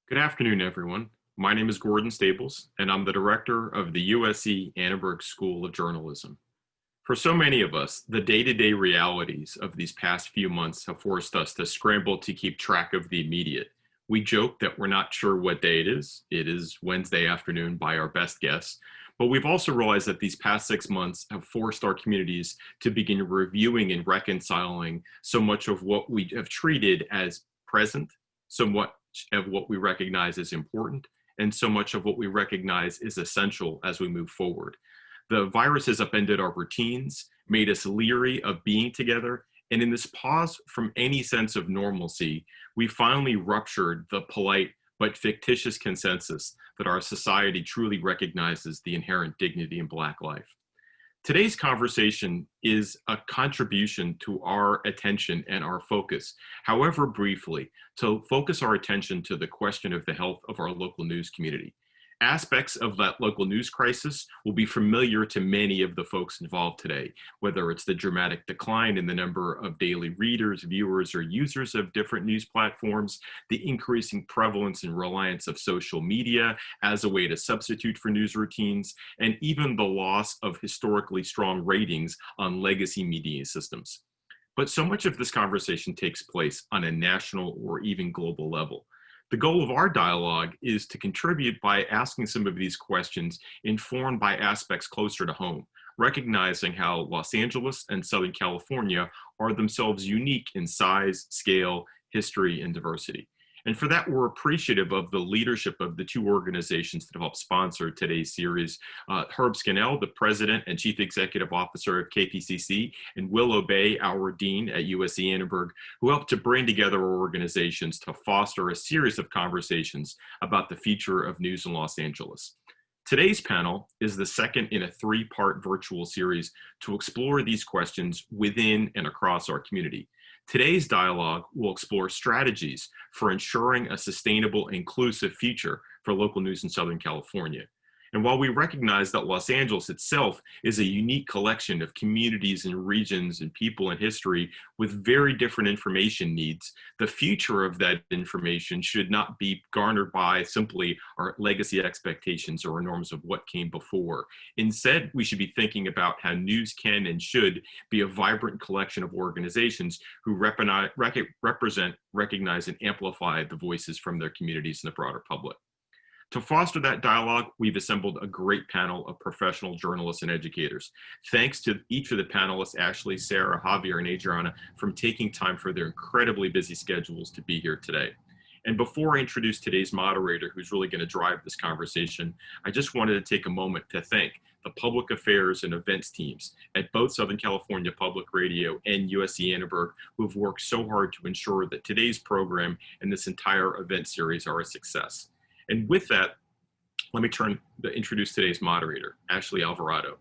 Good afternoon, everyone. My name is Gordon Stables, and I'm the director of the USC Annenberg School of Journalism. For so many of us, the day-to-day realities of these past few months have forced us to scramble to keep track of the immediate. We joke that we're not sure what day it is. It is Wednesday afternoon by our best guess. But we've also realized that these past 6 months have forced our communities to begin reviewing and reconciling so much of what we have treated as present, so much of what we recognize as important, and so much of what we recognize is essential as we move forward. The virus has upended our routines, made us leery of being together, and in this pause from any sense of normalcy, we finally ruptured the polite but fictitious consensus that our society truly recognizes the inherent dignity in Black life. Today's conversation is a contribution to our attention and our focus, however briefly, to focus our attention to the question of the health of our local news community. Aspects of that local news crisis will be familiar to many of the folks involved today, whether it's the dramatic decline in the number of daily readers, viewers, or users of different news platforms, the increasing prevalence and reliance of social media as a way to substitute for news routines, and even the loss of historically strong ratings on legacy media systems. But so much of this conversation takes place on a national or even global level. The goal of our dialogue is to contribute by asking some of these questions informed by aspects closer to home, recognizing how Los Angeles and Southern California are themselves unique in size, scale, history, and diversity. And for that, we're appreciative of the leadership of the two organizations that have helped sponsor today's series. Herb Scannell, the President and Chief Executive Officer of KPCC, and Will Obey, our Dean at USC Annenberg, who helped to bring together our organizations to foster a series of conversations about the future of news in Los Angeles. Today's panel is the second in a three-part virtual series to explore these questions within and across our community. Today's dialogue will explore strategies for ensuring a sustainable, inclusive future for local news in Southern California. And while we recognize that Los Angeles itself is a unique collection of communities and regions and people and history with very different information needs, the future of that information should not be garnered by simply our legacy expectations or norms of what came before. Instead, we should be thinking about how news can and should be a vibrant collection of organizations who represent, recognize, and amplify the voices from their communities and the broader public. To foster that dialogue, we've assembled a great panel of professional journalists and educators. Thanks to each of the panelists, Ashley, Sarah, Javier, and Adriana, for taking time for their incredibly busy schedules to be here today. And before I introduce today's moderator, who's really going to drive this conversation, I just wanted to take a moment to thank the public affairs and events teams at both Southern California Public Radio and USC Annenberg, who've worked so hard to ensure that today's program and this entire event series are a success. And with that, let me introduce today's moderator, Ashley Alvarado.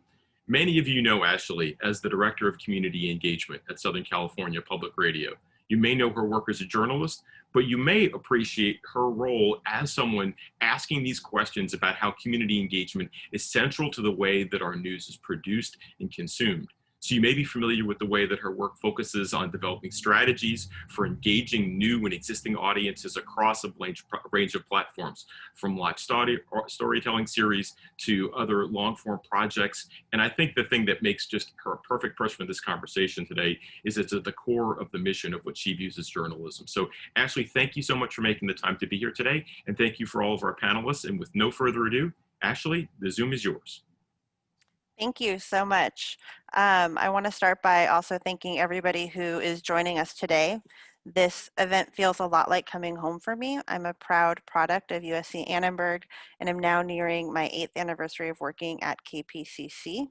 Many of you know Ashley as the Director of Community Engagement at Southern California Public Radio. You may know her work as a journalist, but you may appreciate her role as someone asking these questions about how community engagement is central to the way that our news is produced and consumed. So you may be familiar with the way that her work focuses on developing strategies for engaging new and existing audiences across a range of platforms, from live storytelling series to other long-form projects. And I think the thing that makes just her a perfect person for this conversation today is it's at the core of the mission of what she views as journalism. So Ashley, thank you so much for making the time to be here today. And thank you for all of our panelists. And with no further ado, Ashley, the Zoom is yours. Thank you so much. I want to start by also thanking everybody who is joining us today. This event feels a lot like coming home for me. I'm a proud product of USC Annenberg, and I'm now nearing my 8th anniversary of working at KPCC.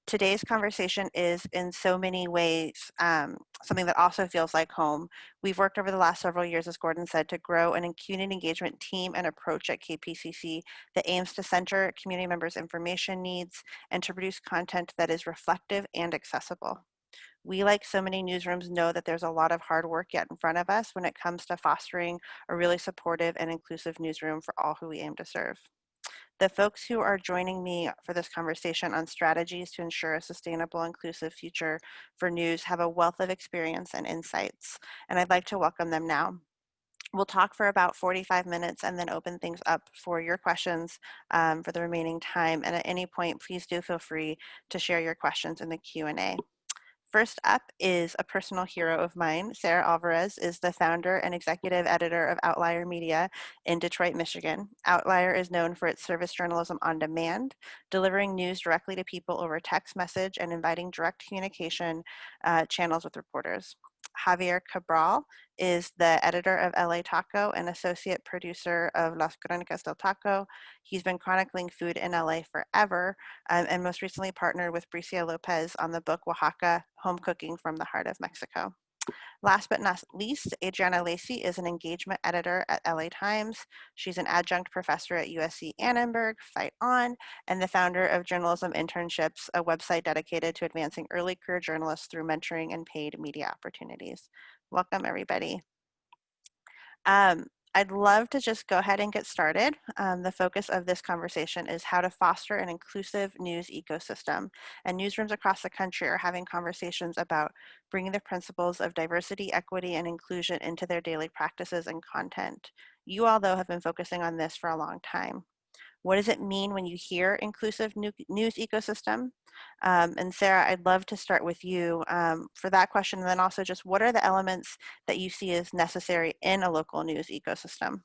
Today's conversation is in so many ways something that also feels like home. We've worked over the last several years, as Gordon said, to grow an community engagement team and approach at KPCC that aims to center community members' information needs and to produce content that is reflective and accessible. We, like so many newsrooms, know that there's a lot of hard work yet in front of us when it comes to fostering a really supportive and inclusive newsroom for all who we aim to serve. The folks who are joining me for this conversation on strategies to ensure a sustainable, inclusive future for news have a wealth of experience and insights, and I'd like to welcome them now. We'll talk for about 45 minutes and then open things up for your questions for the remaining time. And at any point, please do feel free to share your questions in the Q&A. First up is a personal hero of mine. Sarah Alvarez is the founder and executive editor of Outlier Media in Detroit, Michigan. Outlier is known for its service journalism on demand, delivering news directly to people over text message and inviting direct communication channels with reporters. Javier Cabral is the editor of LA Taco and associate producer of Las Crónicas del Taco. He's been chronicling food in LA forever, and most recently partnered with Bricia Lopez on the book Oaxaca, Home Cooking from the Heart of Mexico. Last but not least, Adriana Lacy is an engagement editor at LA Times. She's an adjunct professor at USC Annenberg, Fight On, and the founder of Journalism Internships, a website dedicated to advancing early career journalists through mentoring and paid media opportunities. Welcome, everybody. I'd love to just go ahead and get started. The focus of this conversation is how to foster an inclusive news ecosystem. And newsrooms across the country are having conversations about bringing the principles of diversity, equity, and inclusion into their daily practices and content. You all, though, have been focusing on this for a long time. What does it mean when you hear inclusive news ecosystem? And Sarah, I'd love to start with you for that question. And then also just what are the elements that you see as necessary in a local news ecosystem?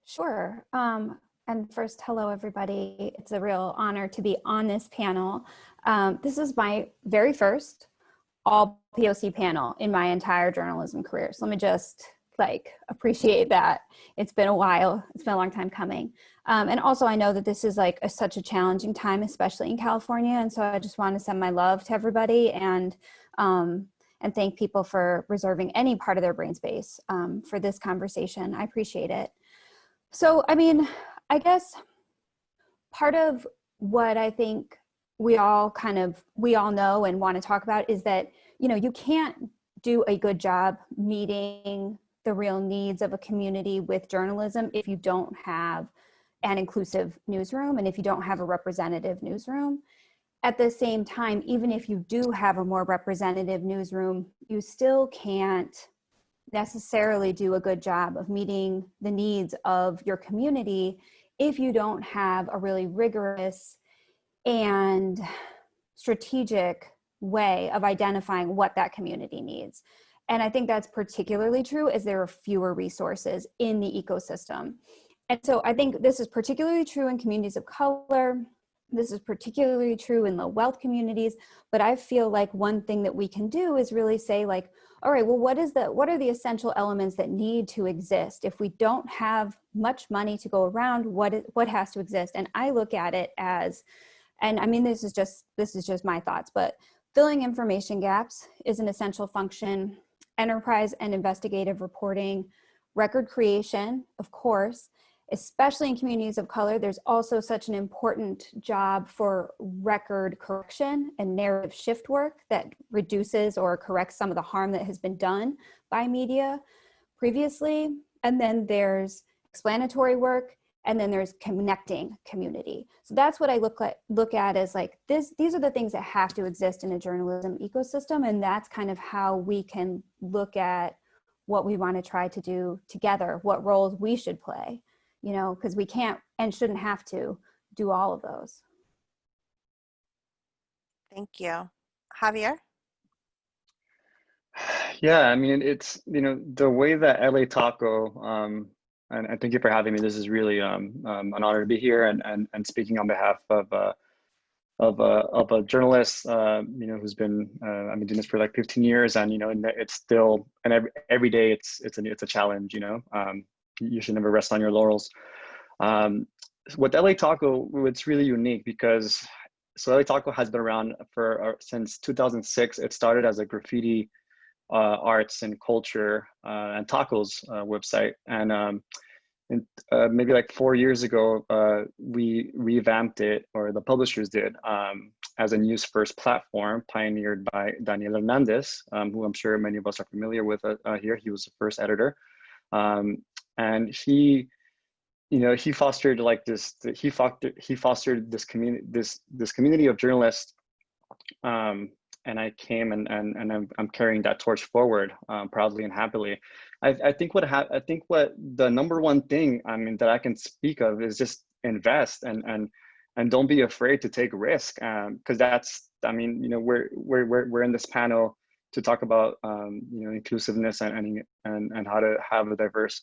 Sure. And first, hello, everybody. It's a real honor to be on this panel. This is my very first all POC panel in my entire journalism career. So let me just appreciate that. It's been a while. It's been a long time coming. And also I know that this is such a challenging time, especially in California. And so I just want to send my love to everybody and thank people for reserving any part of their brain space for this conversation. I appreciate it. So, I mean, I guess part of what I think we all know and want to talk about is that, you can't do a good job meeting the real needs of a community with journalism if you don't have an inclusive newsroom and if you don't have a representative newsroom. At the same time, even if you do have a more representative newsroom, you still can't necessarily do a good job of meeting the needs of your community if you don't have a really rigorous and strategic way of identifying what that community needs. And I think that's particularly true as there are fewer resources in the ecosystem. And so I think this is particularly true in communities of color. This is particularly true in low wealth communities. But I feel like one thing that we can do is really say all right, well, what are the essential elements that need to exist? If we don't have much money to go around, what has to exist? And I look at it as, and I mean, this is just my thoughts, but filling information gaps is an essential function. Enterprise and investigative reporting, record creation, of course, especially in communities of color. There's also such an important job for record correction and narrative shift work that reduces or corrects some of the harm that has been done by media previously. And then there's explanatory work, and then there's connecting community. So that's what I look at as these are the things that have to exist in a journalism ecosystem. And that's kind of how we can look at what we want to try to do together, what roles we should play, because we can't and shouldn't have to do all of those. Thank you. Javier? Yeah, I mean, it's, the way that LA Taco, and thank you for having me. This is really an honor to be here and speaking on behalf of a journalist, who's been I've been doing this for 15 years, and and it's still, and every day it's a challenge. You should never rest on your laurels. With LA Taco, it's really unique because LA Taco has been around since 2006. It started as a graffiti arts and culture and tacos website, and maybe 4 years ago we revamped it, or the publishers did, as a news first platform pioneered by Daniel Hernandez, who I'm sure many of us are familiar with here. He was the first editor, and he fostered this community of journalists I came and I'm carrying that torch forward proudly and happily. I think what the number one thing, I mean, that I can speak of is just invest and don't be afraid to take risk, because that's, I mean, you know, we're in this panel to talk about you know, inclusiveness and how to have a diverse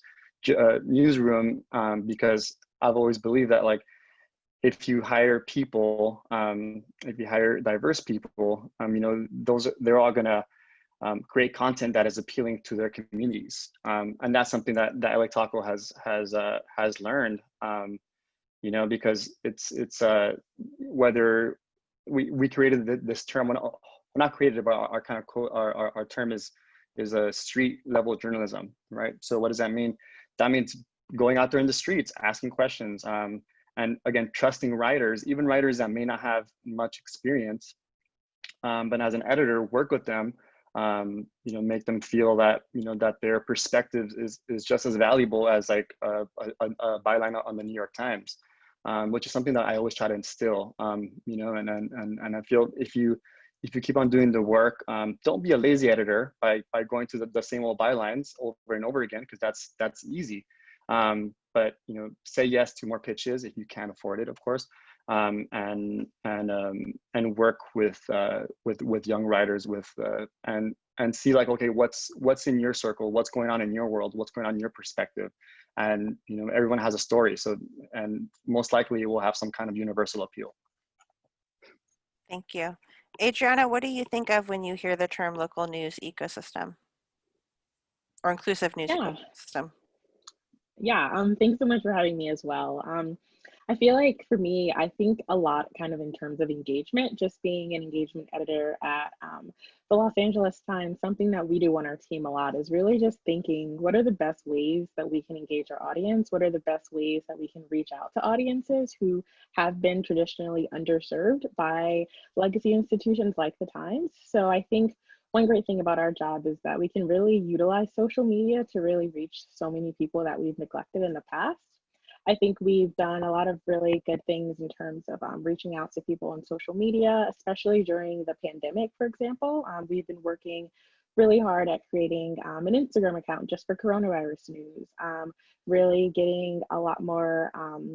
newsroom, because I've always believed that, like, if you hire people, if you hire diverse people, you know, they're all gonna create content that is appealing to their communities, and that's something that LA Taco has learned, you know, because it's whether we created this term, well, not created, but our kind of quote, our term is a street level journalism, right? So what does that mean? That means going out there in the streets, asking questions, and again, trusting writers, even writers that may not have much experience, but as an editor, work with them, you know, make them feel that, you know, that their perspective is just as valuable as like a byline on the New York Times, which is something that I always try to instill, you know, and I feel if you keep on doing the work, don't be a lazy editor by going to the same old bylines over and over again, because that's easy. But, you know, say yes to more pitches if you can afford it, of course, and work with young writers and see, like, okay, what's in your circle, what's going on in your world, what's going on in your perspective, and, you know, everyone has a story, so, and most likely it will have some kind of universal appeal. Thank you. Adriana, what do you think of when you hear the term local news ecosystem or inclusive news ecosystem? Yeah, thanks so much for having me as well. I feel like for me, I think a lot kind of in terms of engagement, just being an engagement editor at the Los Angeles Times, something that we do on our team a lot is really just thinking, what are the best ways that we can engage our audience? What are the best ways that we can reach out to audiences who have been traditionally underserved by legacy institutions like the Times? So I think one great thing about our job is that we can really utilize social media to really reach so many people that we've neglected in the past. I think we've done a lot of really good things in terms of reaching out to people on social media, especially during the pandemic, for example. We've been working really hard at creating an Instagram account just for coronavirus news, really getting a lot more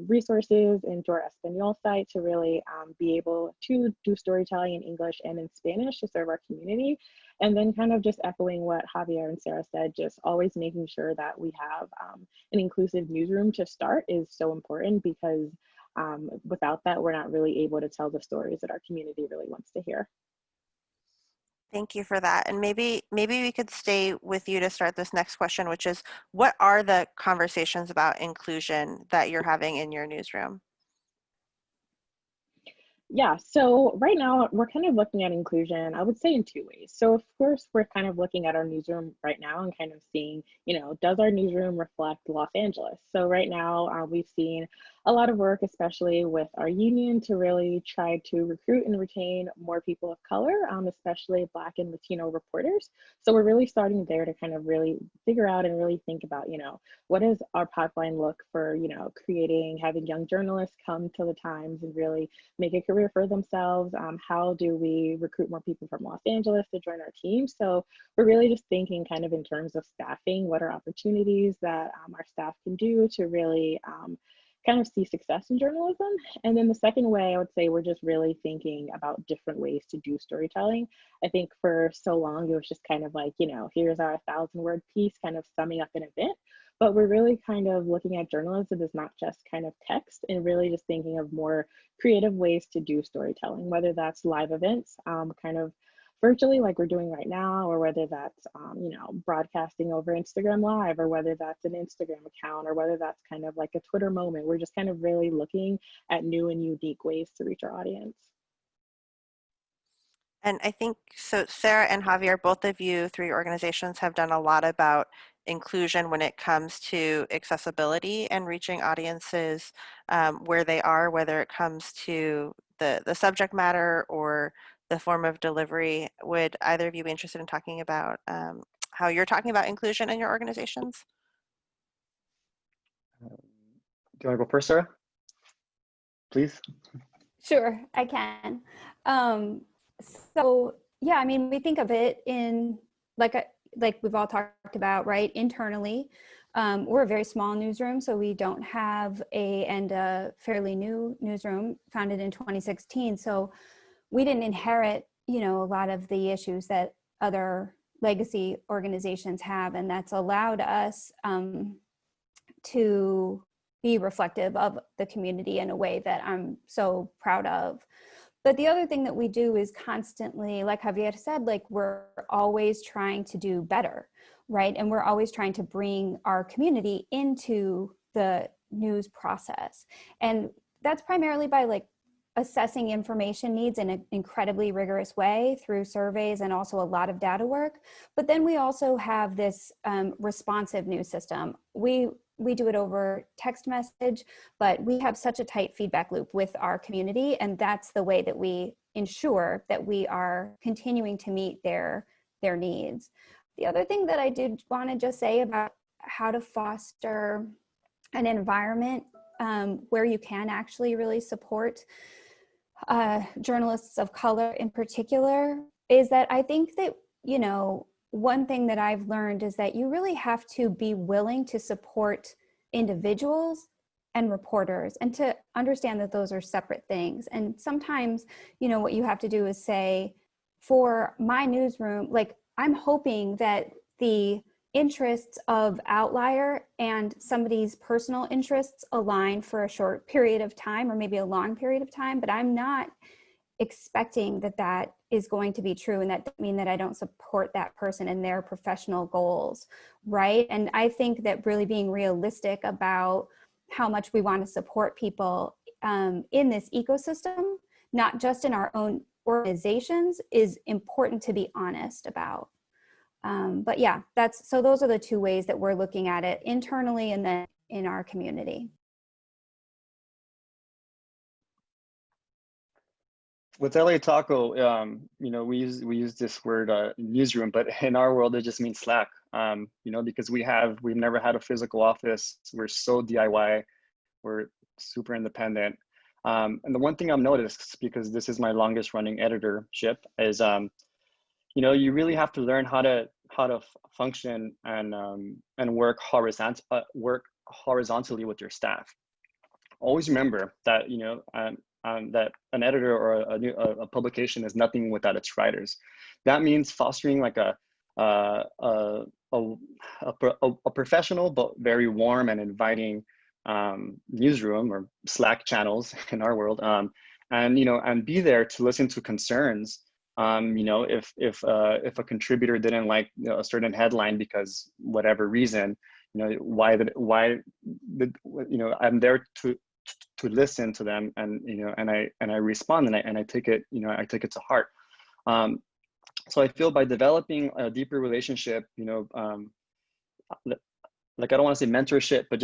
resources into our Espanol site to really be able to do storytelling in English and in Spanish to serve our community. And then kind of just echoing what Javier and Sarah said, just always making sure that we have an inclusive newsroom to start is so important, because without that, we're not really able to tell the stories that our community really wants to hear. Thank you for that. And maybe we could stay with you to start this next question, which is, what are the conversations about inclusion that you're having in your newsroom? Yeah, so right now we're kind of looking at inclusion, I would say, in two ways. So of course, we're kind of looking at our newsroom right now and kind of seeing, you know, does our newsroom reflect Los Angeles? So right now we've seen a lot of work, especially with our union, to really try to recruit and retain more people of color, especially Black and Latino reporters. So we're really starting there to kind of really figure out and really think about, you know, what does our pipeline look for, you know, having young journalists come to the Times and really make a career for themselves. How do we recruit more people from Los Angeles to join our team? So we're really just thinking kind of in terms of staffing, what are opportunities that our staff can do to really kind of see success in journalism. And then the second way, I would say, we're just really thinking about different ways to do storytelling. I think for so long, it was just kind of like, you know, here's our 1,000-word piece kind of summing up an event. But we're really kind of looking at journalism as not just kind of text, and really just thinking of more creative ways to do storytelling, whether that's live events, kind of virtually like we're doing right now, or whether that's, you know, broadcasting over Instagram Live, or whether that's an Instagram account, or whether that's kind of like a Twitter moment. We're just kind of really looking at new and unique ways to reach our audience. And I think, so Sarah and Javier, both of you through your organizations have done a lot about inclusion when it comes to accessibility and reaching audiences where they are, whether it comes to the subject matter or the form of delivery. Would either of you be interested in talking about how you're talking about inclusion in your organizations? Do you want to go first, Sarah? Please. Sure, I can. So yeah, I mean, we think of it in like we've all talked about, right? Internally, we're a very small newsroom, so we don't have a fairly new newsroom founded in 2016. So we didn't inherit, you know, a lot of the issues that other legacy organizations have, and that's allowed us to be reflective of the community in a way that I'm so proud of. But the other thing that we do is constantly, like Javier said, like we're always trying to do better, right? And we're always trying to bring our community into the news process. And that's primarily by like assessing information needs in an incredibly rigorous way through surveys and also a lot of data work. But then we also have this responsive news system. We do it over text message, but we have such a tight feedback loop with our community, and that's the way that we ensure that we are continuing to meet their needs. The other thing that I did want to just say about how to foster an environment where you can actually really support journalists of color in particular is that I think that, you know, one thing that I've learned is that you really have to be willing to support individuals and reporters and to understand that those are separate things. And sometimes, you know, what you have to do is say, for my newsroom, like I'm hoping that the interests of Outlier and somebody's personal interests align for a short period of time or maybe a long period of time, but I'm not expecting that that is going to be true, and that doesn't mean that I don't support that person and their professional goals, right? And I think that really being realistic about how much we want to support people in this ecosystem, not just in our own organizations, is important to be honest about. But yeah, so those are the two ways that we're looking at it internally and then in our community. With LA Taco, you know, we use this word newsroom, but in our world it just means Slack. You know, because we've never had a physical office. We're so DIY. We're super independent. And the one thing I've noticed, because this is my longest running editorship, is you know, you really have to learn how to function and work horizontally with your staff. Always remember that, you know, that an editor or a publication is nothing without its writers. That means fostering like a professional but very warm and inviting newsroom or Slack channels in our world, and you know, and be there to listen to concerns. You know, if a contributor didn't like, you know, a certain headline because whatever reason, you know, you know, I'm there to listen to them, and you know, and I respond, and I take it, you know, I take it to heart. So I feel by developing a deeper relationship, you know, like I don't want to say mentorship, but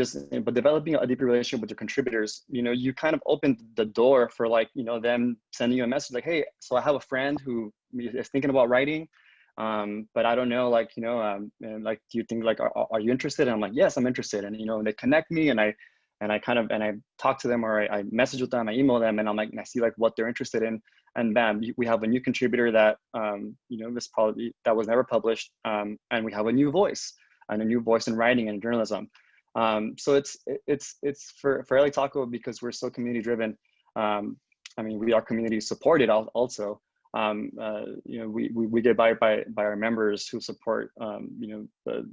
developing a deeper relationship with your contributors, you know, you kind of open the door for, like, you know, them sending you a message like, hey, so I have a friend who is thinking about writing, but I don't know, like, you know, and like, do you think, like, are you interested? And I'm like, yes, I'm interested. And, you know, they connect me, and I talk to them, or I message with them, I email them, and I'm like, and I see like what they're interested in, and bam, we have a new contributor that, you know, that was never published, and we have a new voice in writing and journalism. So it's for LA Taco, because we're so community driven. I mean, we are community supported also. You know, we get by our members who support, you know,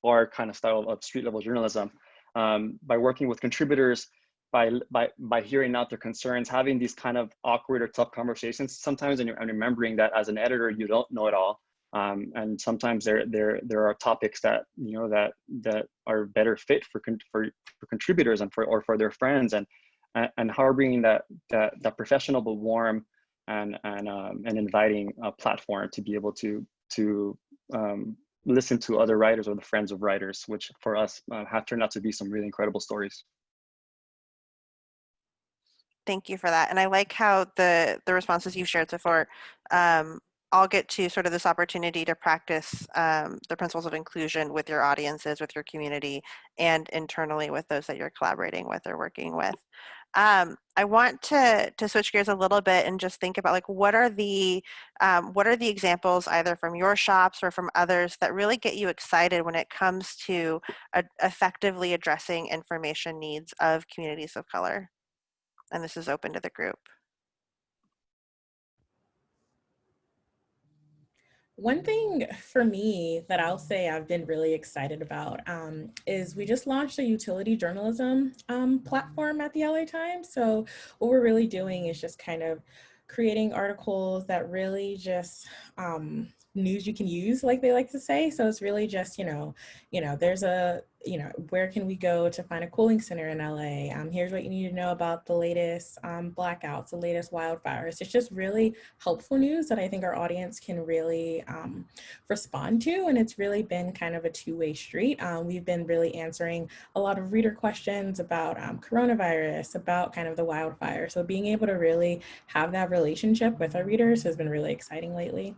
our kind of style of street level journalism. By working with contributors, by hearing out their concerns, having these kind of awkward or tough conversations sometimes, and remembering that as an editor, you don't know it all. And sometimes there are topics that, you know, that are better fit for contributors and for their friends, and harboring that professional but warm and inviting platform to be able to listen to other writers or the friends of writers, which for us have turned out to be some really incredible stories. Thank you for that. And I like how the responses you've shared so far all get to sort of this opportunity to practice the principles of inclusion with your audiences, with your community, and internally with those that you're collaborating with or working with. I want to switch gears a little bit and just think about like what are the examples either from your shops or from others that really get you excited when it comes to effectively addressing information needs of communities of color? And this is open to the group. One thing for me that I'll say I've been really excited about is we just launched a utility journalism platform at the LA Times. So what we're really doing is just kind of creating articles that really just news you can use, like they like to say. So it's really just, there's where can we go to find a cooling center in LA? Here's what you need to know about the latest blackouts, the latest wildfires. It's just really helpful news that I think our audience can really respond to. And it's really been kind of a two-way street. We've been really answering a lot of reader questions about coronavirus, about kind of the wildfire. So being able to really have that relationship with our readers has been really exciting lately.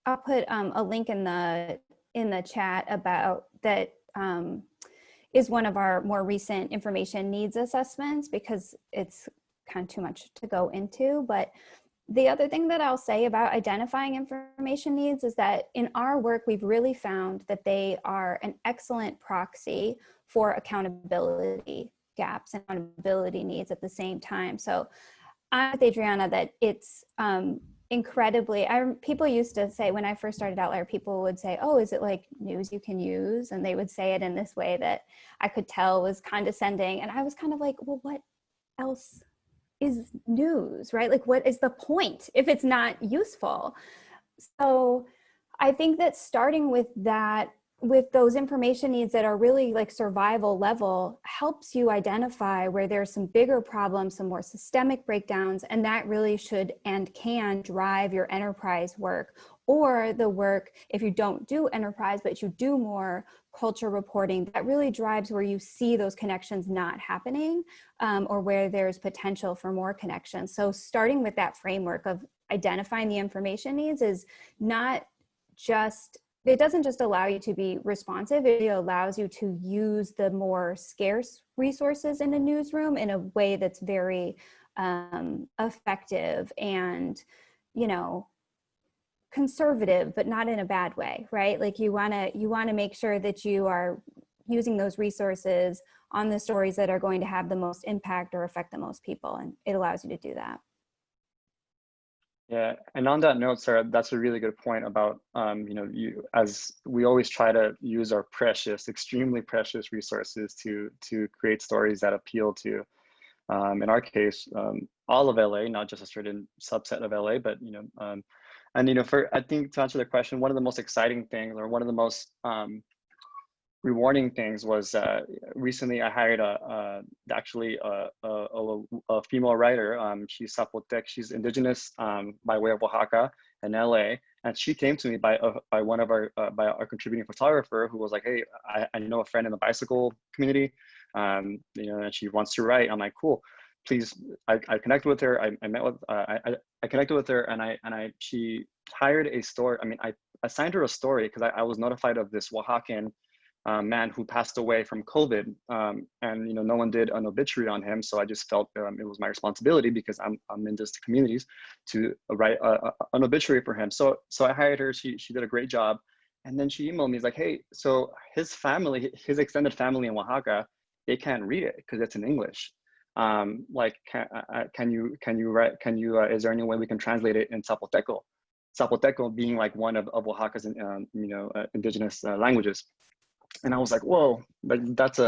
I'll put a link in the chat about that is one of our more recent information needs assessments, because it's kind of too much to go into. But the other thing that I'll say about identifying information needs is that in our work, we've really found that they are an excellent proxy for accountability gaps and accountability needs at the same time. So I'm with Adriana that it's incredibly, people used to say, when I first started Outlier, people would say, oh, is it like news you can use? And they would say it in this way that I could tell was condescending. And I was kind of like, well, what else is news, right? Like, what is the point if it's not useful? So I think that starting with that, with those information needs that are really like survival level, helps you identify where there's some bigger problems, some more systemic breakdowns, and that really should and can drive your enterprise work, or the work, if you don't do enterprise, but you do more culture reporting, that really drives where you see those connections not happening, or where there's potential for more connections. So starting with that framework of identifying the information needs is not just, it doesn't just allow you to be responsive, it allows you to use the more scarce resources in a newsroom in a way that's very effective and, conservative, but not in a bad way, right? Like you wanna make sure that you are using those resources on the stories that are going to have the most impact or affect the most people, and it allows you to do that. Yeah, and on that note, Sarah, that's a really good point about, as we always try to use our precious, extremely precious resources to create stories that appeal to, in our case, all of LA, not just a certain subset of LA, but, I think to answer the question, one of the most exciting things, or one of the most rewarding things was recently I hired a female writer. She's Zapotec. She's indigenous by way of Oaxaca and LA, and she came to me by one of our contributing photographer who was like, "Hey, I know a friend in the bicycle community, and she wants to write." I'm like, "Cool, please." I connected with her. I met with I connected with her, and she hired a story. I mean, I assigned her a story because I was notified of this Oaxacan man who passed away from COVID, and no one did an obituary on him. So I just felt it was my responsibility, because I'm in this communities, to write an obituary for him. So I hired her. She did a great job, and then she emailed me. It's like, hey, so his family, his extended family in Oaxaca, they can't read it because it's in English. Like, can you is there any way we can translate it in Zapoteco? Zapoteco being like one of Oaxaca's indigenous languages. And I was like, whoa, that's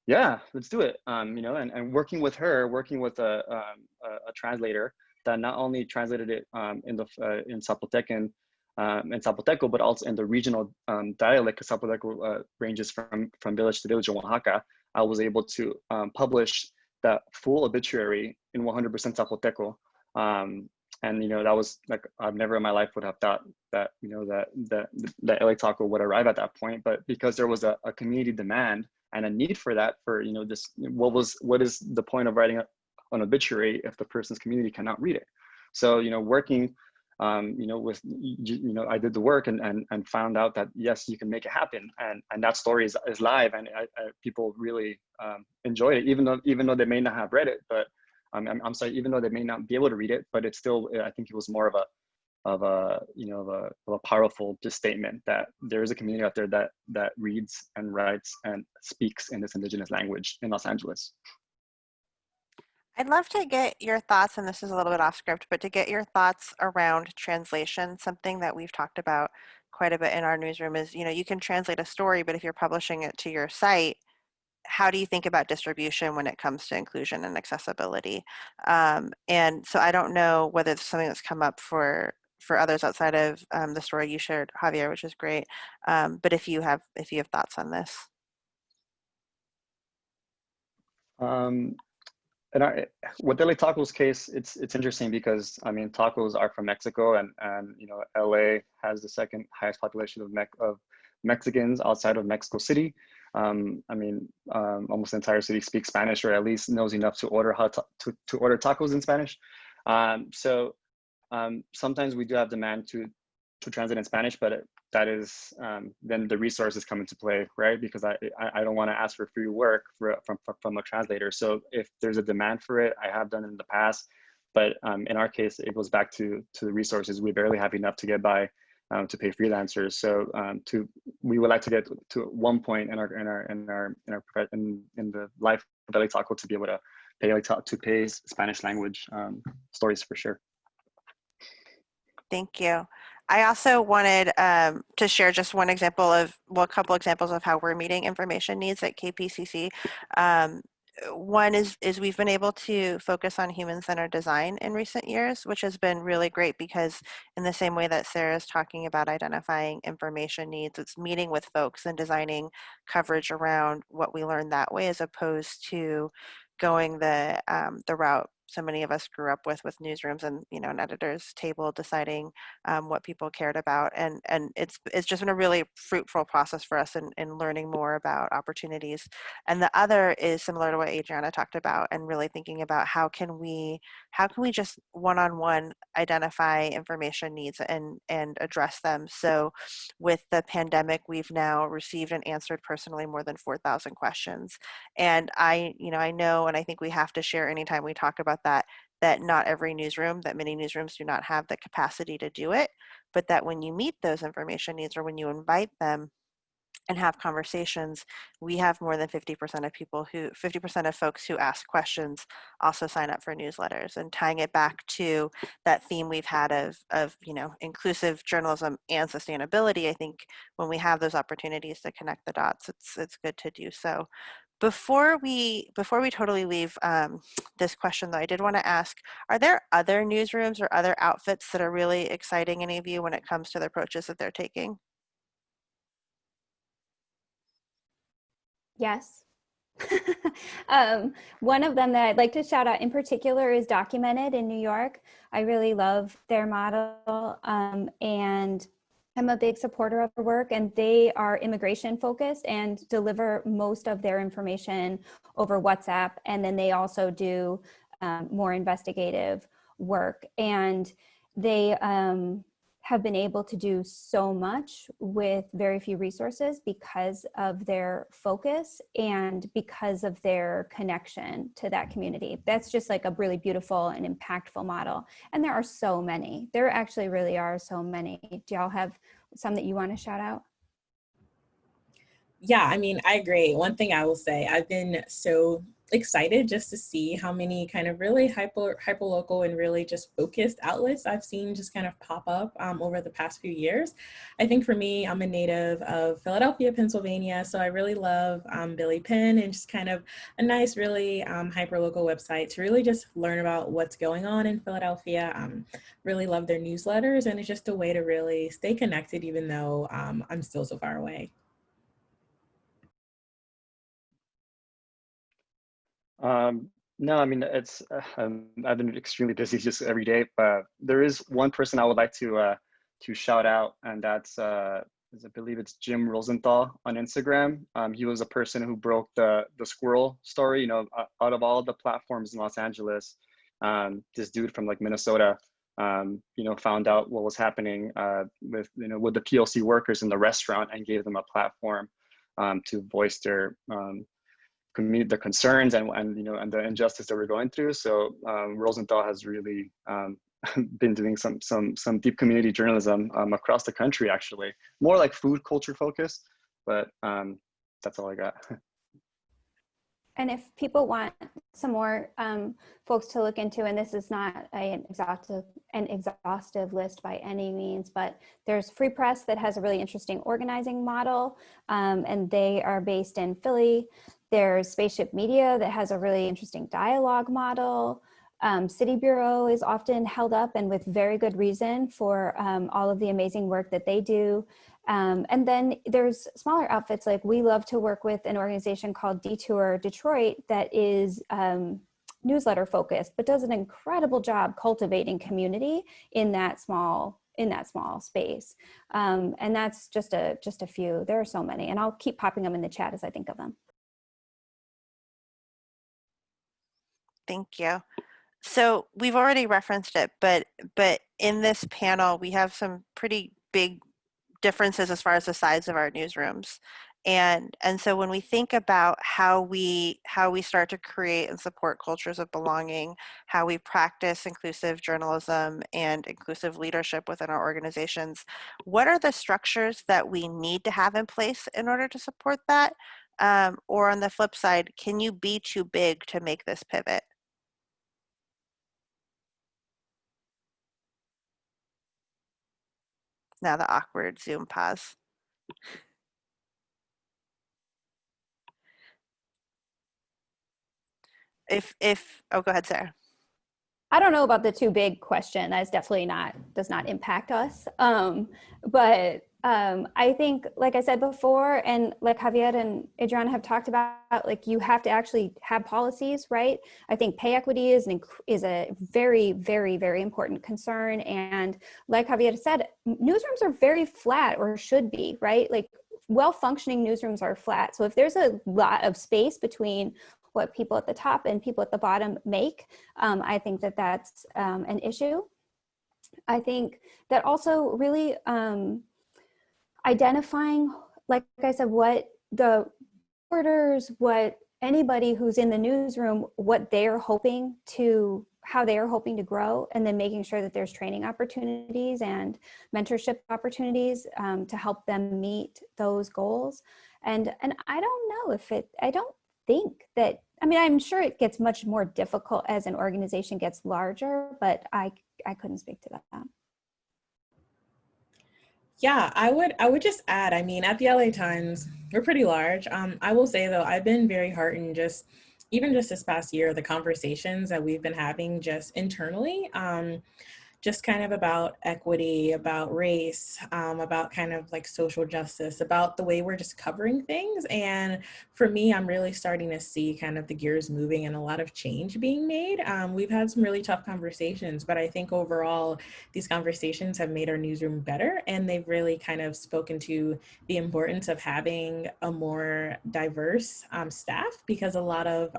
yeah, let's do it. And working with a translator that not only translated it in Zapotecan, in Zapoteco, but also in the regional dialect, because Zapoteco ranges from village to village in Oaxaca. I was able to publish that full obituary in 100% Zapoteco. And that was like, I've never in my life would have thought that that LA Taco would arrive at that point, but because there was a community demand and a need for that, for this, what is the point of writing an obituary if the person's community cannot read it? So working with, I did the work and found out that, yes, you can make it happen. And that story is live, and people really enjoy it, even though they may not have read it, but I'm sorry, even though they may not be able to read it, but it's still, I think it was more of a powerful just statement that there is a community out there that reads and writes and speaks in this indigenous language in Los Angeles. I'd love to get your thoughts, and this is a little bit off script, but to get your thoughts around translation. Something that we've talked about quite a bit in our newsroom is, you can translate a story, but if you're publishing it to your site, how do you think about distribution when it comes to inclusion and accessibility? And so I don't know whether it's something that's come up for others outside of the story you shared, Javier, which is great. But if you have thoughts on this. And with LA Taco's case, it's interesting because, I mean, tacos are from Mexico, and LA has the second highest population of Mexicans outside of Mexico City. Almost the entire city speaks Spanish, or at least knows enough to order to order tacos in Spanish. So sometimes we do have demand to translate in Spanish, but that is then the resources come into play, right? Because I don't want to ask for free work from a translator. So if there's a demand for it, I have done it in the past, but in our case, it goes back to the resources. We barely have enough to get by to pay freelancers. So we would like to get to one point in the life of LA Taco to be able to pay Spanish language stories for sure. Thank you. I also wanted to share just a couple examples of how we're meeting information needs at KPCC. One is we've been able to focus on human-centered design in recent years, which has been really great because in the same way that Sarah is talking about identifying information needs, it's meeting with folks and designing coverage around what we learned that way, as opposed to going the route so many of us grew up with newsrooms and an editor's table deciding what people cared about, and it's just been a really fruitful process for us in learning more about opportunities. And the other is similar to what Adriana talked about, and really thinking about how can we just one-on-one identify information needs and address them. So with the pandemic, we've now received and answered personally more than 4,000 questions, and I know, and I think we have to share anytime we talk about that not every newsroom, that many newsrooms do not have the capacity to do it, but that when you meet those information needs, or when you invite them and have conversations, we have more than 50% of folks who ask questions also sign up for newsletters. And tying it back to that theme we've had of inclusive journalism and sustainability, I think when we have those opportunities to connect the dots, it's good to do so. Before we totally leave this question, though, I did want to ask, are there other newsrooms or other outfits that are really exciting any of you when it comes to the approaches that they're taking? Yes. One of them that I'd like to shout out in particular is Documented in New York. I really love their model, and I'm a big supporter of their work, and they are immigration focused and deliver most of their information over WhatsApp. And then they also do more investigative work, and they have been able to do so much with very few resources because of their focus and because of their connection to that community. That's just like a really beautiful and impactful model. And there are so many. There actually really are so many. Do y'all have some that you want to shout out? Yeah, I mean, I agree. One thing I will say, I've been so excited just to see how many kind of really hyper local and really just focused outlets I've seen just kind of pop up over the past few years. I think for me, I'm a native of Philadelphia, Pennsylvania, so I really love Billy Penn, and just kind of a nice, really hyper local website to really just learn about what's going on in Philadelphia. Really love their newsletters, and it's just a way to really stay connected even though I'm still so far away. No, I mean, it's I've been extremely busy just every day, but there is one person I would like to shout out, and that's I believe it's Jim Rosenthal on Instagram. He was a person who broke the squirrel story. Out of all the platforms in Los Angeles, this dude from like Minnesota found out what was happening with the PLC workers in the restaurant and gave them a platform to voice their the concerns and the injustice that we're going through. So Rosenthal has really been doing some deep community journalism across the country, actually, more like food culture focused, but that's all I got. And if people want some more folks to look into, and this is not an exhaustive list by any means, but there's Free Press that has a really interesting organizing model, and they are based in Philly. There's Spaceship Media that has a really interesting dialogue model. City Bureau is often held up, and with very good reason, for all of the amazing work that they do. And then there's smaller outfits, like we love to work with an organization called Detour Detroit that is newsletter focused, but does an incredible job cultivating community in that small space. And that's just a few. There are so many, and I'll keep popping them in the chat as I think of them. Thank you. So we've already referenced it, but in this panel, we have some pretty big differences as far as the size of our newsrooms. And so when we think about how we start to create and support cultures of belonging, how we practice inclusive journalism and inclusive leadership within our organizations, what are the structures that we need to have in place in order to support that? Or on the flip side, can you be too big to make this pivot? Now the awkward Zoom pause. Oh, go ahead, Sarah. I don't know about the too big question. That's definitely does not impact us. But I think, like I said before, and like Javier and Adriana have talked about, like you have to actually have policies, right? I think pay equity is a very, very, very important concern. And like Javier said, newsrooms are very flat, or should be, right? Like well-functioning newsrooms are flat. So if there's a lot of space between what people at the top and people at the bottom make, I think that that's an issue. I think that also really identifying, like I said, what the reporters, what anybody who's in the newsroom, what they're hoping to, how they are hoping to grow, and then making sure that there's training opportunities and mentorship opportunities to help them meet those goals. And I don't know I don't think that, I mean, I'm sure it gets much more difficult as an organization gets larger, but I couldn't speak to that. Yeah, I would just add, I mean, at the LA Times, we're pretty large. I will say though, I've been very heartened even just this past year, the conversations that we've been having just internally, just kind of about equity, about race, about kind of like social justice, about the way we're just covering things. And for me, I'm really starting to see kind of the gears moving and a lot of change being made. We've had some really tough conversations, but I think overall, these conversations have made our newsroom better, and they've really kind of spoken to the importance of having a more diverse staff, because a lot of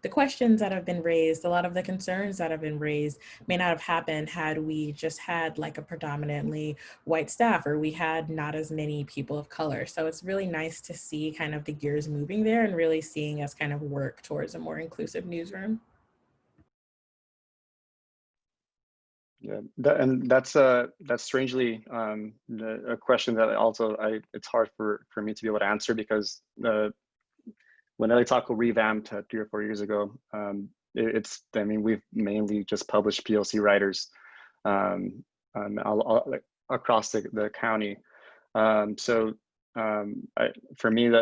the questions that have been raised, a lot of the concerns that have been raised may not have happened had we just had like a predominantly white staff, or we had not as many people of color. So it's really nice to see kind of the gears moving there and really seeing us kind of work towards a more inclusive newsroom. Yeah, that's strangely a question that also it's hard for me to be able to answer, because when LA Taco revamped 3 or 4 years ago, I mean, we've mainly just published PLC writers across the county. For me,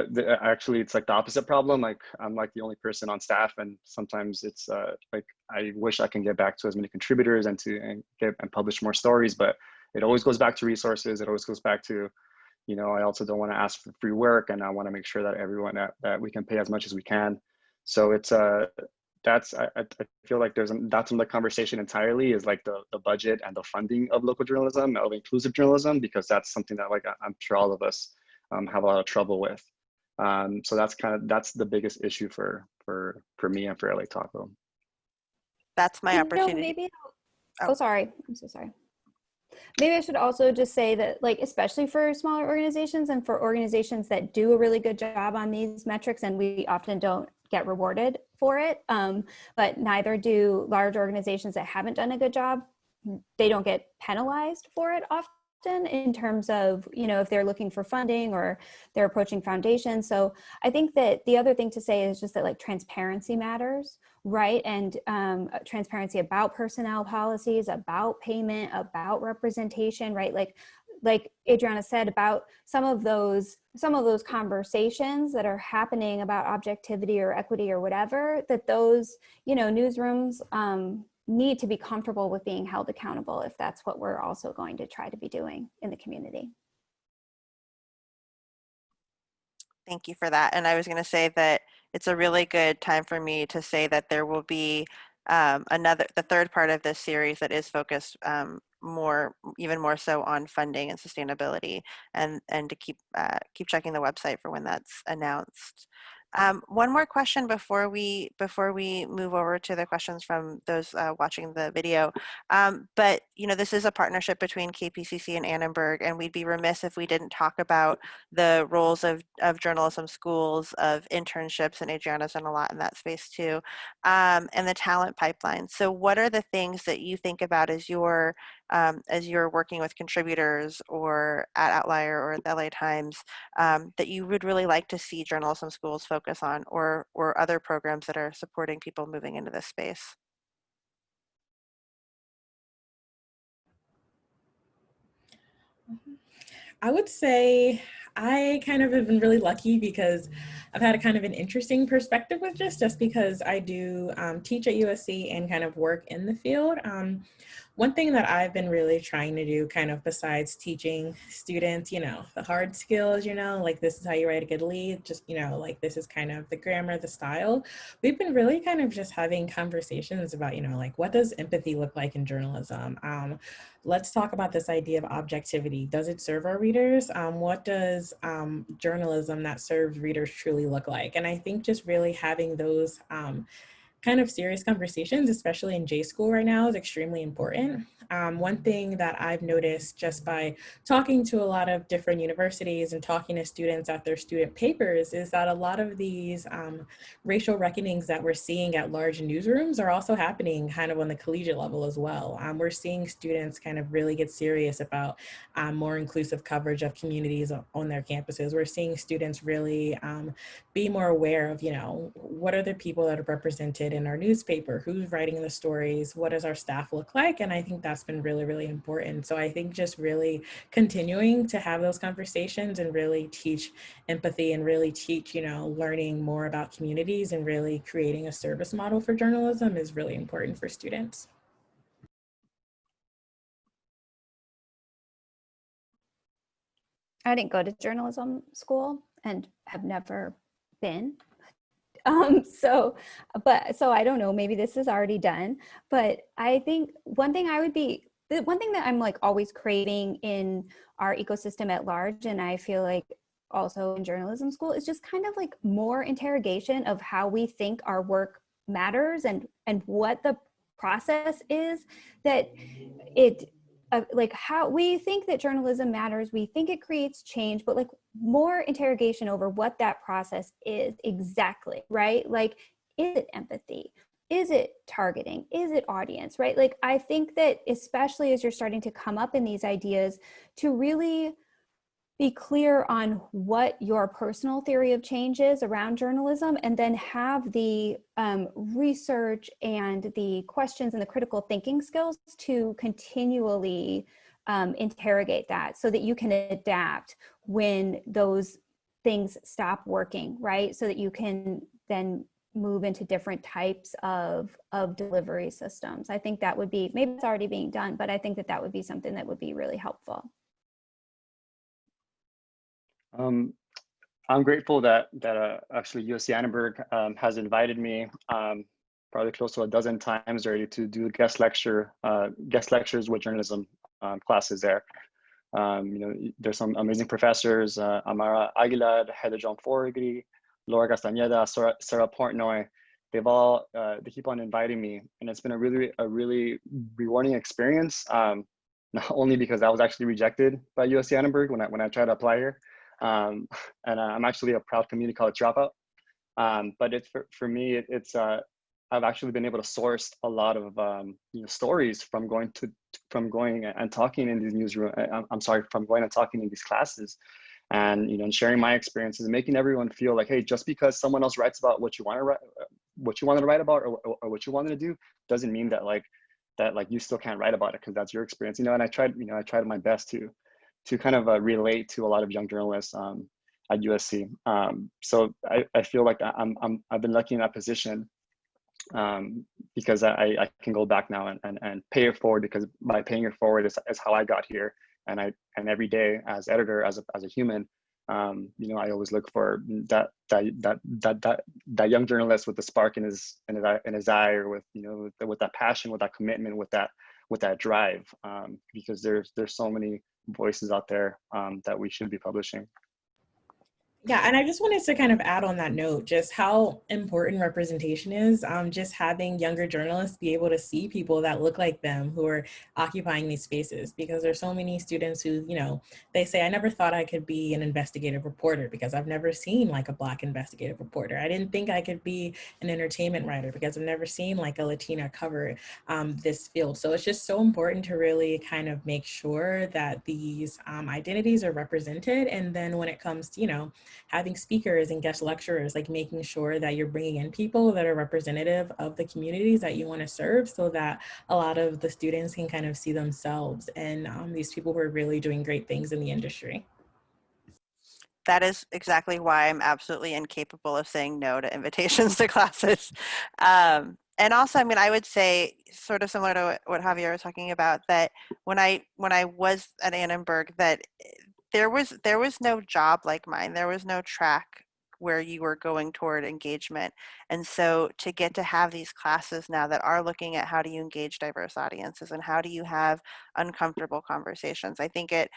actually it's like the opposite problem. Like I'm like the only person on staff, and sometimes it's like I wish I can get back to as many contributors and publish more stories, but it always goes back to resources. It always goes back to, I also don't want to ask for free work, and I want to make sure that everyone that we can pay as much as we can. So it's I feel like that's in the conversation entirely, is like the budget and the funding of local journalism, of inclusive journalism, because that's something that like I'm sure all of us have a lot of trouble with. So that's the biggest issue for me and for LA Taco. That's my opportunity. Oh, sorry. I'm so sorry. Maybe I should also just say that, like, especially for smaller organizations and for organizations that do a really good job on these metrics, and we often don't get rewarded for it, but neither do large organizations that haven't done a good job. They don't get penalized for it often in terms of, you know, if they're looking for funding or they're approaching foundations. So I think that the other thing to say is just that, like, transparency matters, right? And transparency about personnel policies, about payment, about representation, right? Like Adriana said, about some of those conversations that are happening about objectivity or equity or whatever, that those, you know, newsrooms need to be comfortable with being held accountable if that's what we're also going to try to be doing in the community. Thank you for that. And I was going to say that it's a really good time for me to say that there will be the third part of this series that is focused even more so on funding and sustainability, and to keep checking the website for when that's announced. One more question before we move over to the questions from those watching the video. But you know, this is a partnership between KPCC and Annenberg, and we'd be remiss if we didn't talk about the roles of journalism schools, of internships, and Adriana's done a lot in that space too, and the talent pipeline. So what are the things that you think about as you're working with contributors or at Outlier or at the LA Times, that you would really like to see journalism schools focus on, or other programs that are supporting people moving into this space? I would say I kind of have been really lucky because I've had a kind of an interesting perspective with just because I do teach at USC and kind of work in the field. One thing that I've been really trying to do, kind of besides teaching students, you know, the hard skills, you know, like this is how you write a good lead, just, you know, like this is kind of the grammar, the style. We've been really kind of just having conversations about, you know, like what does empathy look like in journalism? Let's talk about this idea of objectivity. Does it serve our readers? What does journalism that serves readers truly look like? And I think just really having those kind of serious conversations, especially in J school right now, is extremely important. One thing that I've noticed just by talking to a lot of different universities and talking to students at their student papers is that a lot of these racial reckonings that we're seeing at large newsrooms are also happening kind of on the collegiate level as well. We're seeing students kind of really get serious about more inclusive coverage of communities on their campuses. We're seeing students really be more aware of, you know, what are the people that are represented in our newspaper, who's writing the stories, what does our staff look like? And I think that's been really, really important. So I think just really continuing to have those conversations and really teach empathy and really teach, you know, learning more about communities and really creating a service model for journalism is really important for students. I didn't go to journalism school and have never been. So I don't know, maybe this is already done, but I think one thing that I'm like always craving in our ecosystem at large, and I feel like also in journalism school, is just kind of like more interrogation of how we think our work matters and what the process is that it, like how we think that journalism matters, we think it creates change, but like more interrogation over what that process is exactly, right? Like, is it empathy? Is it targeting? Is it audience, right? Like, I think that especially as you're starting to come up in these ideas, to really be clear on what your personal theory of change is around journalism, and then have the research and the questions and the critical thinking skills to continually interrogate that so that you can adapt when those things stop working, right? So that you can then move into different types of delivery systems. I think that would be, maybe it's already being done, but I think that that would be something that would be really helpful. I'm grateful that actually USC Annenberg has invited me probably close to a dozen times already to do guest lectures with journalism classes there. You know, there's some amazing professors, Amara Aguilar, Heather John Forgey, Laura Castañeda, Sarah Portnoy, they've all, they keep on inviting me, and it's been a really rewarding experience. Not only because I was actually rejected by USC Annenberg when I tried to apply here, and I'm actually a proud community college dropout. But it's for me, I've actually been able to source a lot of stories from going and talking in these newsroom. From going and talking in these classes, and and sharing my experiences and making everyone feel like, hey, just because someone else writes about what you want to write, what you wanted to write about, or what you wanted to do, doesn't mean that you still can't write about it because that's your experience. And I tried my best to kind of relate to a lot of young journalists at USC. So I feel like I've been lucky in that position, because I can go back now and pay it forward, because by paying it forward is how I got here. And every day as editor, as a human, I always look for that young journalist with the spark in his eye, or with that passion, with that commitment, with that drive, because there's so many voices out there that we should be publishing. Yeah, and I just wanted to kind of add on that note, just how important representation is. Just having younger journalists be able to see people that look like them who are occupying these spaces, because there's so many students who, they say, I never thought I could be an investigative reporter because I've never seen like a Black investigative reporter. I didn't think I could be an entertainment writer because I've never seen like a Latina cover this field. So it's just so important to really kind of make sure that these identities are represented. And then when it comes to, having speakers and guest lecturers, like making sure that you're bringing in people that are representative of the communities that you want to serve, so that a lot of the students can kind of see themselves and these people who are really doing great things in the industry. That is exactly why I'm absolutely incapable of saying no to invitations to classes. And also, I would say, sort of similar to what Javier was talking about, that when I was at Annenberg, that there was no job like mine. There was no track where you were going toward engagement. And so to get to have these classes now that are looking at how do you engage diverse audiences and how do you have uncomfortable conversations, I think it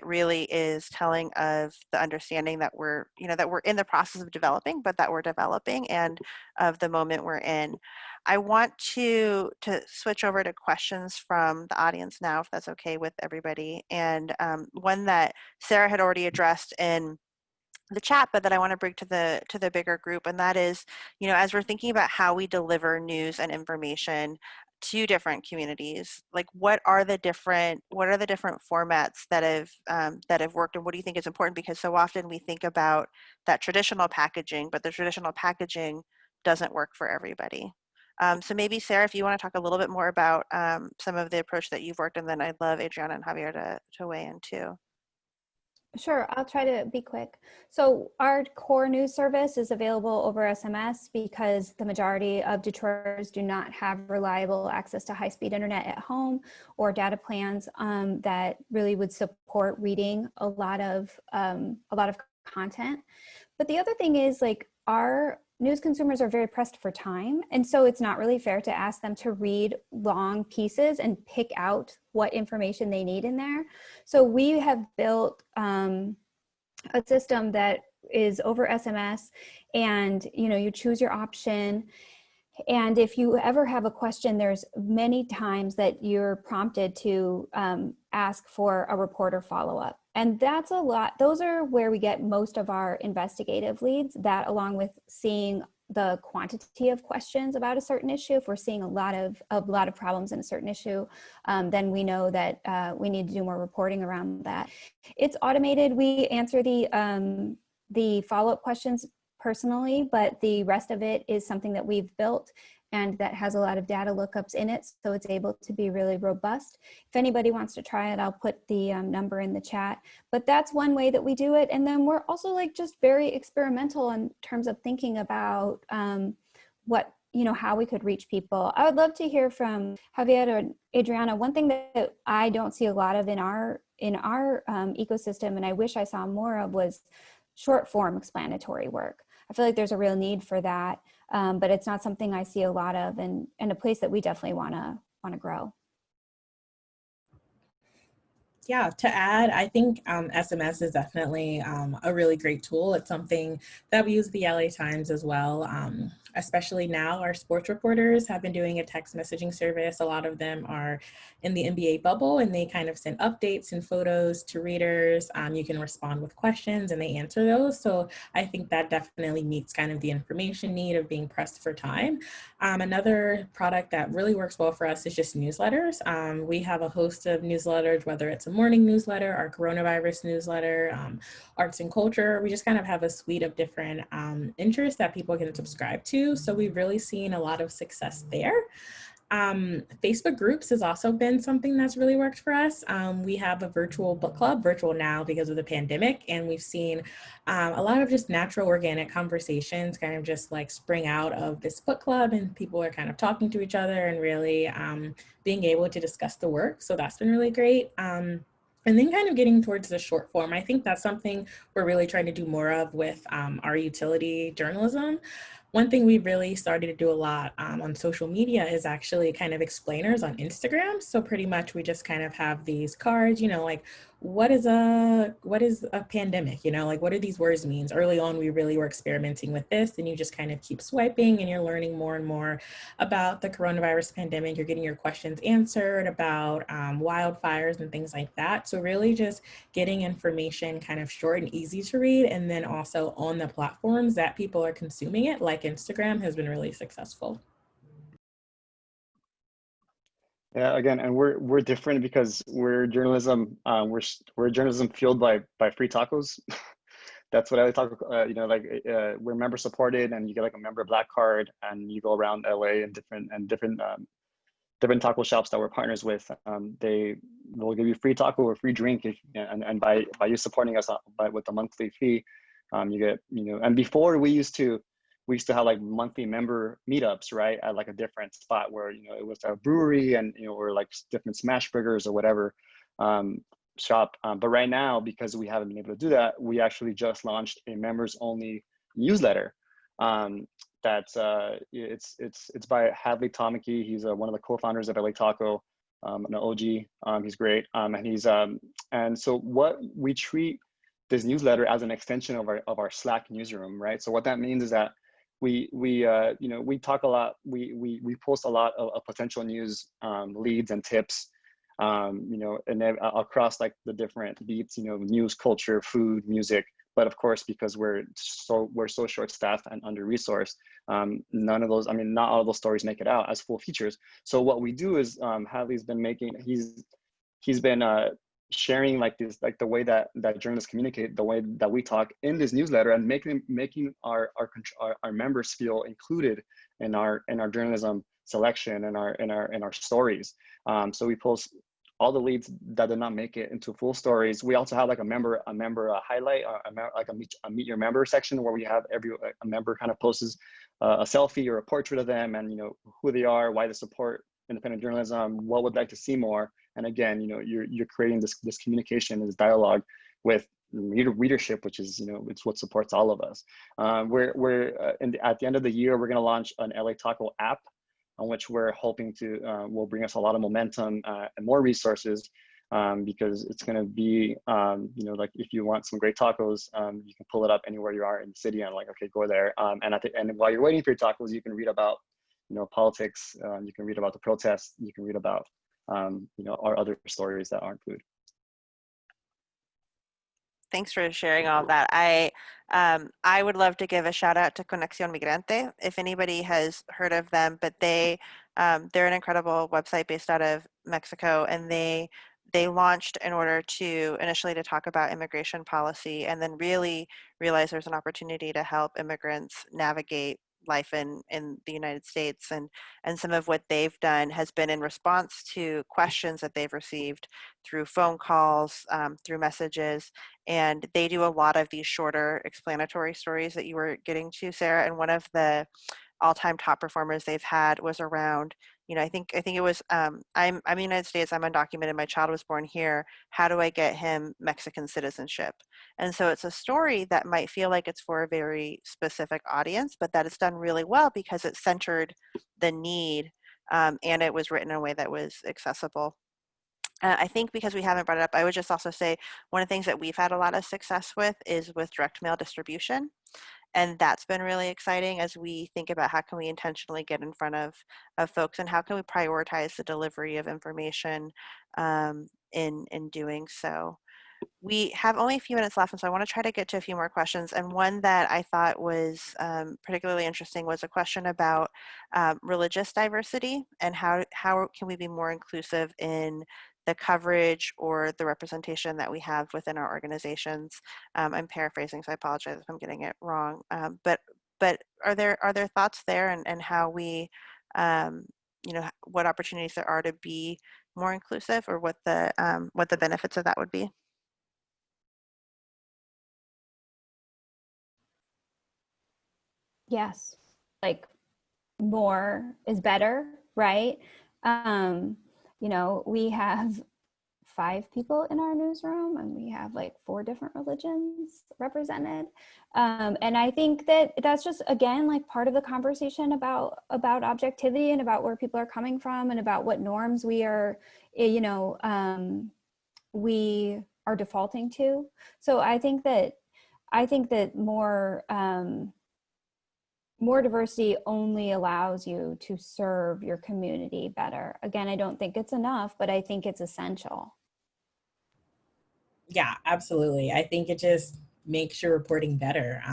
really is telling of the understanding that we're in the process of developing, but that we're developing, and of the moment we're in. I want to switch over to questions from the audience now, if that's okay with everybody. And one that Sarah had already addressed in the chat, but that I want to bring to the bigger group, and that is, as we're thinking about how we deliver news and information to different communities, like what are the different formats that have worked, and what do you think is important? Because so often we think about that traditional packaging, but the traditional packaging doesn't work for everybody. So maybe Sarah, if you want to talk a little bit more about some of the approach that you've worked, and then I'd love Adriana and Javier to weigh in too. Sure, I'll try to be quick. So our core news service is available over SMS because the majority of Detroiters do not have reliable access to high-speed internet at home or data plans that really would support reading a lot of content. But the other thing is, like, our news consumers are very pressed for time. And so it's not really fair to ask them to read long pieces and pick out what information they need in there. So we have built a system that is over SMS, and you choose your option. And if you ever have a question, there's many times that you're prompted to ask for a reporter follow-up. And that's a lot. Those are where we get most of our investigative leads, that along with seeing the quantity of questions about a certain issue. If we're seeing a lot of problems in a certain issue, then we know that we need to do more reporting around that. It's automated. We answer the follow-up questions personally, but the rest of it is something that we've built and that has a lot of data lookups in it, so it's able to be really robust. If anybody wants to try it, I'll put the number in the chat. But that's one way that we do it. And then we're also just very experimental in terms of thinking about how we could reach people. I would love to hear from Javier or Adriana. One thing that I don't see a lot of in our ecosystem, and I wish I saw more of, was short form explanatory work. I feel like there's a real need for that, but it's not something I see a lot of, and a place that we definitely want to grow. Yeah, to add, I think SMS is definitely a really great tool. It's something that we use at the LA Times as well. especially now, our sports reporters have been doing a text messaging service. A lot of them are in the NBA bubble, and they kind of send updates and photos to readers. You can respond with questions and they answer those. So I think that definitely meets kind of the information need of being pressed for time. Another product that really works well for us is just newsletters. We have a host of newsletters, whether it's a morning newsletter, our coronavirus newsletter, arts and culture. We just kind of have a suite of different interests that people can subscribe to. So we've really seen a lot of success there. Facebook groups has also been something that's really worked for us. We have a virtual book club, virtual now because of the pandemic, and we've seen a lot of just natural organic conversations kind of just like spring out of this book club, and people are kind of talking to each other and really being able to discuss the work. So that's been really great. And then kind of getting towards the short form, I think that's something we're really trying to do more of with our utility journalism. One thing we've really started to do a lot on social media is actually kind of explainers on Instagram. So pretty much we just kind of have these cards, you know, like what is a pandemic? You know, like what do these words mean? Early on, we really were experimenting with this, and you just kind of keep swiping and you're learning more and more about the coronavirus pandemic. You're getting your questions answered about wildfires and things like that. So really just getting information kind of short and easy to read, and then also on the platforms that people are consuming it, like Instagram, has been really successful. Yeah, again, and we're different because we're journalism. We're journalism fueled by free tacos. That's what I talk. You know, like we're member supported, and you get like a member black card, and you go around LA and different taco shops that we're partners with. They will give you free taco or free drink, and by you supporting us with a monthly fee, you get, you know. And before we used to have like monthly member meetups, right, at like a different spot where, you know, it was a brewery, and, you know, or like different smash burgers or whatever shop. But right now, because we haven't been able to do that, we actually just launched a members only newsletter. That's it's by Hadley Tomiki. He's one of the co-founders of LA Taco, an OG. He's great, and he's and so what we treat this newsletter as an extension of our Slack newsroom, right? So what that means is that we you know, we talk a lot, we post a lot of potential news leads and tips, you know, and then across like the different beats, you know, news, culture, food, music. But of course, because we're so short-staffed and under-resourced, none of those, I mean, not all of those stories make it out as full features. So what we do is, Hadley's been making, he's been sharing like this, like the way that journalists communicate, the way that we talk in this newsletter, and making our members feel included in our journalism selection and our stories. So we post all the leads that did not make it into full stories. We also have like a member highlight, like a meet your member section, where we have a member kind of posts a selfie or a portrait of them, and, you know, who they are, why they support independent journalism, what would like to see more. And again, you know, you're creating this communication, this dialogue with readership, which is, you know, it's what supports all of us. At the end of the year, we're going to launch an LA Taco app, on which we're hoping to will bring us a lot of momentum and more resources, because it's going to be, you know, like if you want some great tacos, you can pull it up anywhere you are in the city, and like, okay, go there. And while you're waiting for your tacos, you can read about, you know, politics. You can read about the protests. You can read about, you know, our other stories that aren't food. Thanks for sharing all of that. I would love to give a shout out to Conexión Migrante, if anybody has heard of them, but they're an incredible website based out of Mexico, and they launched in order to initially to talk about immigration policy, and then really realize there's an opportunity to help immigrants navigate life in the United States, and some of what they've done has been in response to questions that they've received through phone calls, through messages, and they do a lot of these shorter explanatory stories that you were getting to, Sarah. And one of the all-time top performers they've had was around, you know, I think it was, I'm in the United States, I'm undocumented, my child was born here, how do I get him Mexican citizenship? And so it's a story that might feel like it's for a very specific audience, but that it's done really well because it centered the need, and it was written in a way that was accessible. I think because we haven't brought it up, I would just also say one of the things that we've had a lot of success with is with direct mail distribution. And that's been really exciting as we think about how can we intentionally get in front of folks and how can we prioritize the delivery of information in doing so. We have only a few minutes left, and so I want to try to get to a few more questions. And one that I thought was particularly interesting was a question about religious diversity and how can we be more inclusive in the coverage or the representation that we have within our organizations. I'm paraphrasing, so I apologize if I'm getting it wrong. But are there thoughts there, and how we, what opportunities there are to be more inclusive, or what the benefits of that would be? Yes, like more is better, right? We have 5 people in our newsroom, and we have like 4 different religions represented. And I think that that's just, again, like part of the conversation about objectivity and about where people are coming from and about what norms we are, we are defaulting to. So I think that more diversity only allows you to serve your community better. Again, I don't think it's enough, but I think it's essential. Yeah, absolutely. I think it just makes your reporting better.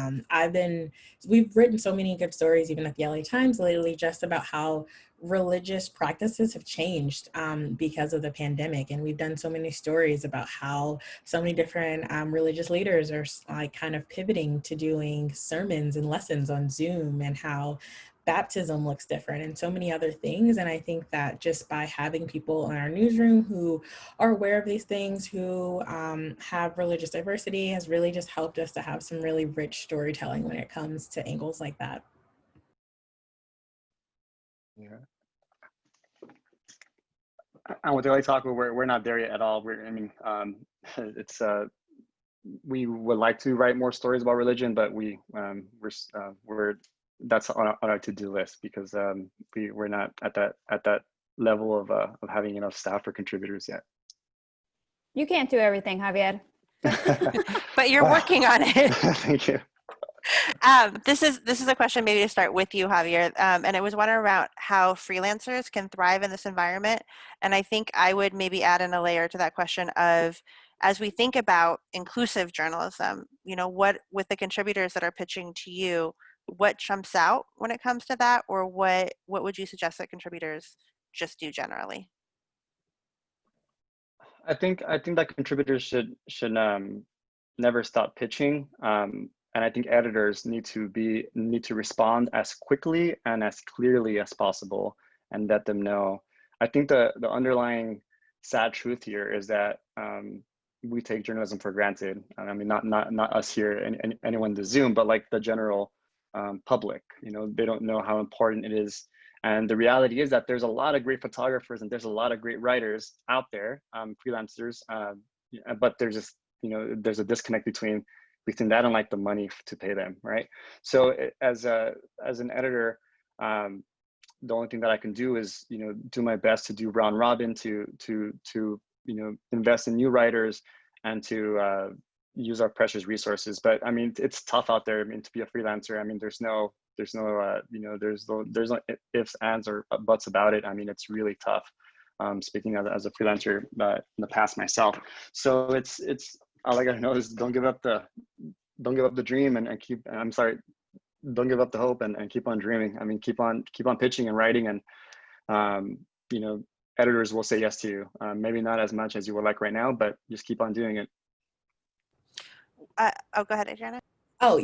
We've written so many good stories, even at the LA Times lately, just about how religious practices have changed because of the pandemic. And we've done so many stories about how so many different religious leaders are like kind of pivoting to doing sermons and lessons on Zoom, and how baptism looks different and so many other things. And I think that just by having people in our newsroom who are aware of these things, who have religious diversity, has really just helped us to have some really rich storytelling when it comes to angles like that. Yeah. And with the LA Taco, we're not there yet at all. It's we would like to write more stories about religion, but we're that's on our to-do list, because we're not at that level of having enough staff or contributors yet. You can't do everything, Javier. But you're working on it. Thank you. This is a question maybe to start with you, Javier, and it was one around how freelancers can thrive in this environment. And I think I would maybe add in a layer to that question of, as we think about inclusive journalism, what, with the contributors that are pitching to you, what jumps out when it comes to that, or what would you suggest that contributors just do generally? I think that contributors should never stop pitching, and I think editors need to respond as quickly and as clearly as possible and let them know. I think the underlying sad truth here is that we take journalism for granted. I mean, not us here and anyone to Zoom, but like the general public. They don't know how important it is. And the reality is that there's a lot of great photographers and there's a lot of great writers out there, freelancers, but there's just, there's a disconnect between that and like the money to pay them, right? So as an editor, the only thing that I can do is, do my best to do round robin, to invest in new writers and to use our precious resources. But I mean, it's tough out there. I mean, to be a freelancer, I mean, there's no ifs, ands, or buts about it. I mean, it's really tough. Speaking as a freelancer in the past myself. So it's all I gotta know is don't give up the dream and don't give up the hope and keep on dreaming. I mean, keep on pitching and writing, and editors will say yes to you. Maybe not as much as you would like right now, but just keep on doing it. Go ahead, Adriana. Oh,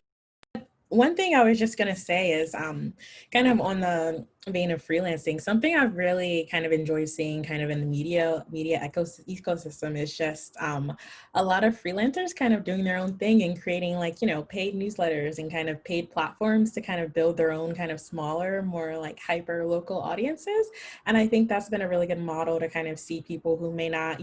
one thing I was just going to say is kind of on the vein of freelancing, something I've really kind of enjoyed seeing kind of in the media ecosystem is just a lot of freelancers kind of doing their own thing and creating like, paid newsletters and kind of paid platforms to kind of build their own kind of smaller, more like hyper local audiences. And I think that's been a really good model to kind of see people who may not,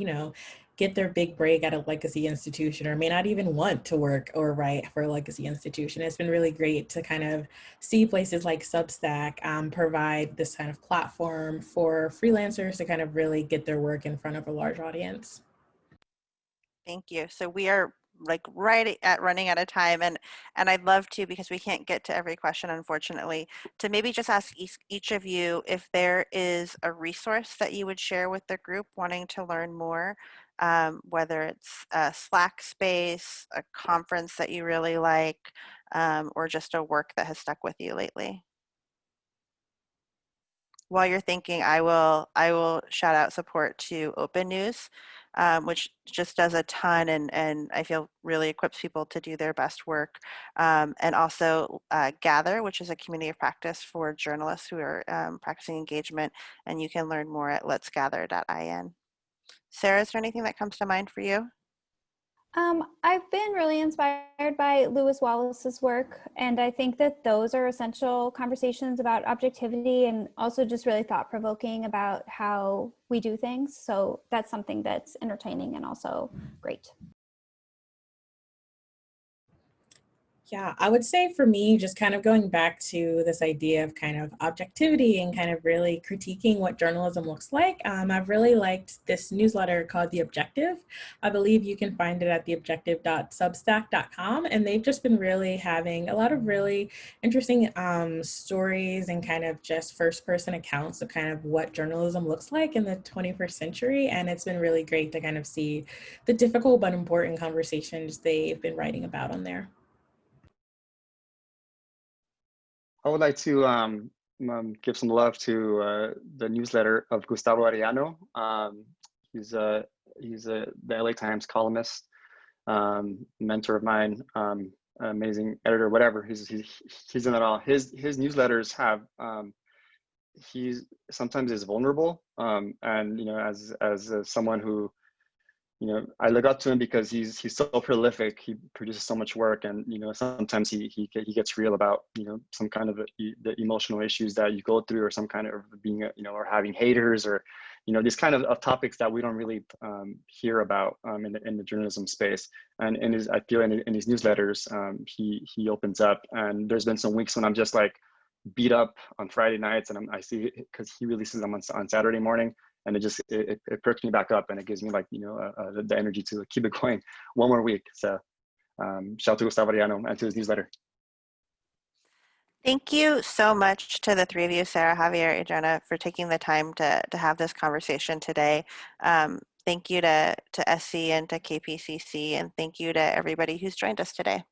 get their big break at a legacy institution or may not even want to work or write for a legacy institution. It's been really great to kind of see places like Substack provide this kind of platform for freelancers to kind of really get their work in front of a large audience. Thank you. So we are like right at running out of time, and I'd love to, because we can't get to every question unfortunately, to maybe just ask each of you if there is a resource that you would share with the group wanting to learn more, whether it's a Slack space, a conference that you really like, or just a work that has stuck with you lately. While you're thinking, I will shout out support to Open News, which just does a ton, and I feel really equips people to do their best work. And also Gather, which is a community of practice for journalists who are practicing engagement, and you can learn more at letsgather.in. Sarah, is there anything that comes to mind for you? I've been really inspired by Lewis Wallace's work, and I think that those are essential conversations about objectivity and also just really thought-provoking about how we do things. So that's something that's entertaining and also great. Yeah, I would say for me, just kind of going back to this idea of kind of objectivity and kind of really critiquing what journalism looks like, I've really liked this newsletter called The Objective. I believe you can find it at theobjective.substack.com, and they've just been really having a lot of really interesting stories and kind of just first-person accounts of kind of what journalism looks like in the 21st century, and it's been really great to kind of see the difficult but important conversations they've been writing about on there. I would like to give some love to the newsletter of Gustavo Arellano. He's the LA Times columnist, mentor of mine, amazing editor, whatever. He's in it all. His newsletters have he's sometimes is vulnerable, and you know, as someone who, you know, I look up to him because he's so prolific. He produces so much work, and you know, sometimes he gets real about, you know, some kind of the emotional issues that you go through, or some kind of being, you know, or having haters, or you know, these kind of topics that we don't really hear about in the journalism space. And I feel in his newsletters, he opens up. And there's been some weeks when I'm just like beat up on Friday nights, and I see it because he releases them on Saturday morning. And it perks me back up, and it gives me, like, you know, the energy to keep it going one more week. So shout out to Gustavo Arellano and to his newsletter. Thank you so much to the three of you, Sarah, Javier, Adriana, for taking the time to have this conversation today. Thank you to SC and to KPCC, and thank you to everybody who's joined us today.